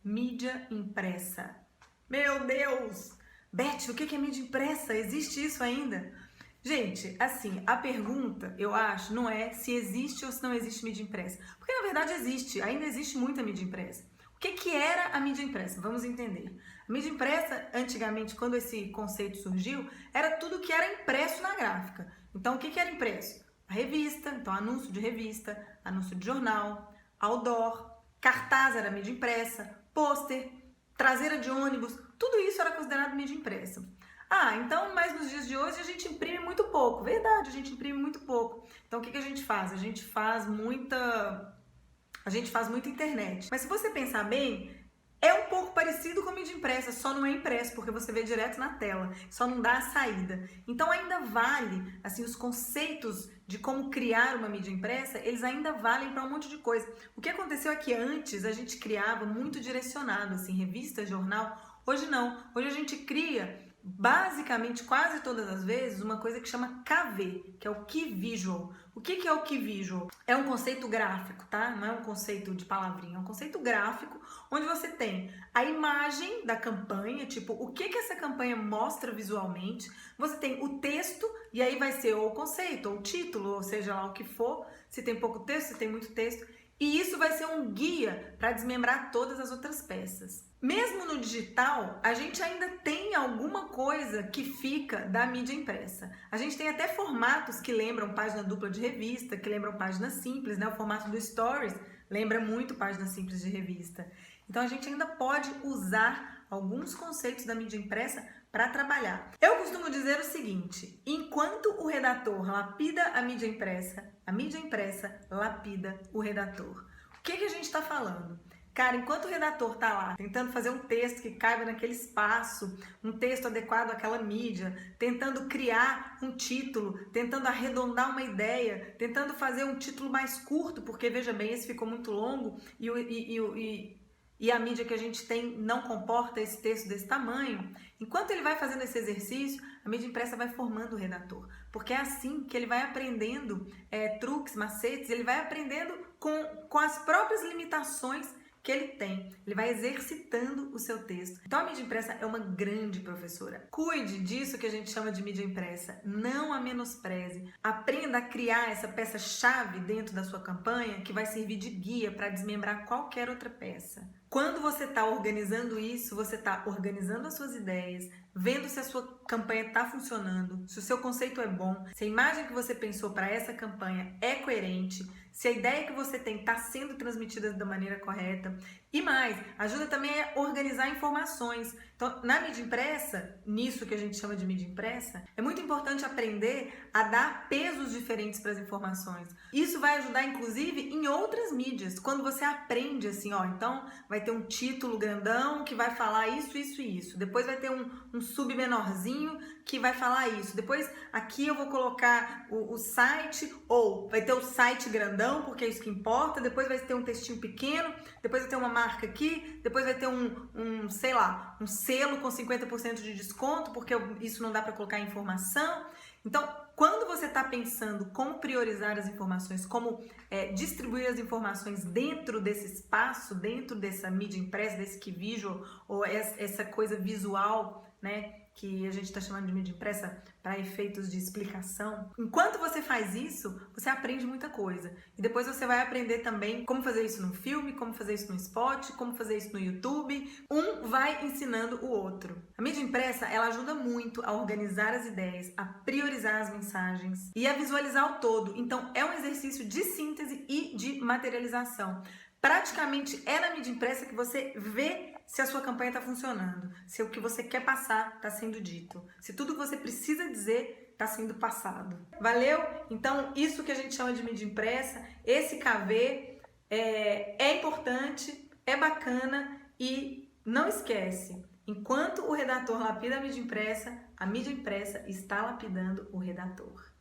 mídia impressa. Meu Deus! Beth, o que é mídia impressa? Existe isso ainda? Gente, assim, a pergunta, eu acho, não é se existe ou se não existe mídia impressa. Porque na verdade existe, ainda existe muita mídia impressa. O que era a mídia impressa? Vamos entender. A mídia impressa, antigamente, quando esse conceito surgiu, era tudo que era impresso na gráfica. Então, o que era impresso? A revista, então anúncio de revista, anúncio de jornal, outdoor, cartaz era mídia impressa, pôster, traseira de ônibus, tudo isso era considerado mídia impressa. Então, mas nos dias de hoje a gente imprime muito pouco. Verdade, a gente imprime muito pouco. Então, o que a gente faz? A gente faz muita internet. Mas se você pensar bem, é um pouco parecido com mídia impressa, só não é impresso, porque você vê direto na tela, só não dá a saída. Então ainda vale, assim, os conceitos de como criar uma mídia impressa, eles ainda valem para um monte de coisa. O que aconteceu é que antes a gente criava muito direcionado, assim, revista, jornal. Hoje não. Hoje a gente cria basicamente, quase todas as vezes, uma coisa que chama KV, que é o Key Visual. O que é o Key Visual? É um conceito gráfico, tá? Não é um conceito de palavrinha, é um conceito gráfico, onde você tem a imagem da campanha, tipo, o que essa campanha mostra visualmente, você tem o texto, e aí vai ser ou o conceito, ou o título, ou seja lá o que for, se tem pouco texto, se tem muito texto, e isso vai ser um guia para desmembrar todas as outras peças. Mesmo no digital, a gente ainda tem alguma coisa que fica da mídia impressa. A gente tem até formatos que lembram página dupla de revista, que lembram página simples, né? O formato do Stories lembra muito página simples de revista. Então a gente ainda pode usar alguns conceitos da mídia impressa para trabalhar. Eu costumo dizer o seguinte: enquanto o redator lapida a mídia impressa lapida o redator. O que a gente está falando? Cara, enquanto o redator tá lá tentando fazer um texto que caiba naquele espaço, um texto adequado àquela mídia, tentando criar um título, tentando arredondar uma ideia, tentando fazer um título mais curto, porque veja bem, esse ficou muito longo e a mídia que a gente tem não comporta esse texto desse tamanho. Enquanto ele vai fazendo esse exercício, a mídia impressa vai formando o redator, porque é assim que ele vai aprendendo truques, macetes, ele vai aprendendo com as próprias limitações que ele tem. Ele vai exercitando o seu texto. Então a mídia impressa é uma grande professora. Cuide disso que a gente chama de mídia impressa. Não a menospreze. Aprenda a criar essa peça-chave dentro da sua campanha que vai servir de guia para desmembrar qualquer outra peça. Quando você está organizando isso, você está organizando as suas ideias, vendo se a sua campanha está funcionando, se o seu conceito é bom, se a imagem que você pensou para essa campanha é coerente, se a ideia que você tem está sendo transmitida da maneira correta. E mais, ajuda também a organizar informações. Então, na mídia impressa, nisso que a gente chama de mídia impressa, é muito importante aprender a dar pesos diferentes para as informações. Isso vai ajudar, inclusive, em outras mídias. Quando você aprende assim, então vai ter um título grandão que vai falar isso, isso e isso. Depois vai ter um sub menorzinho que vai falar isso. Depois aqui eu vou colocar o site, ou vai ter o site grandão, porque é isso que importa. Depois vai ter um textinho pequeno, depois vai ter uma marca aqui, depois vai ter um selo com 50% de desconto, porque isso não dá para colocar informação. Então, quando você está pensando como priorizar as informações, como distribuir as informações dentro desse espaço, dentro dessa mídia impressa, desse key visual, ou essa coisa visual, né, que a gente está chamando de mídia impressa para efeitos de explicação. Enquanto você faz isso, você aprende muita coisa. E depois você vai aprender também como fazer isso num filme, como fazer isso no spot, como fazer isso no YouTube. Um vai ensinando o outro. A mídia impressa, ela ajuda muito a organizar as ideias, a priorizar as mensagens e a visualizar o todo. Então, é um exercício de síntese e de materialização. Praticamente é na mídia impressa que você vê se a sua campanha está funcionando, se o que você quer passar está sendo dito, se tudo que você precisa dizer está sendo passado. Valeu? Então, isso que a gente chama de mídia impressa, esse KV é importante, é bacana e não esquece, enquanto o redator lapida a mídia impressa está lapidando o redator.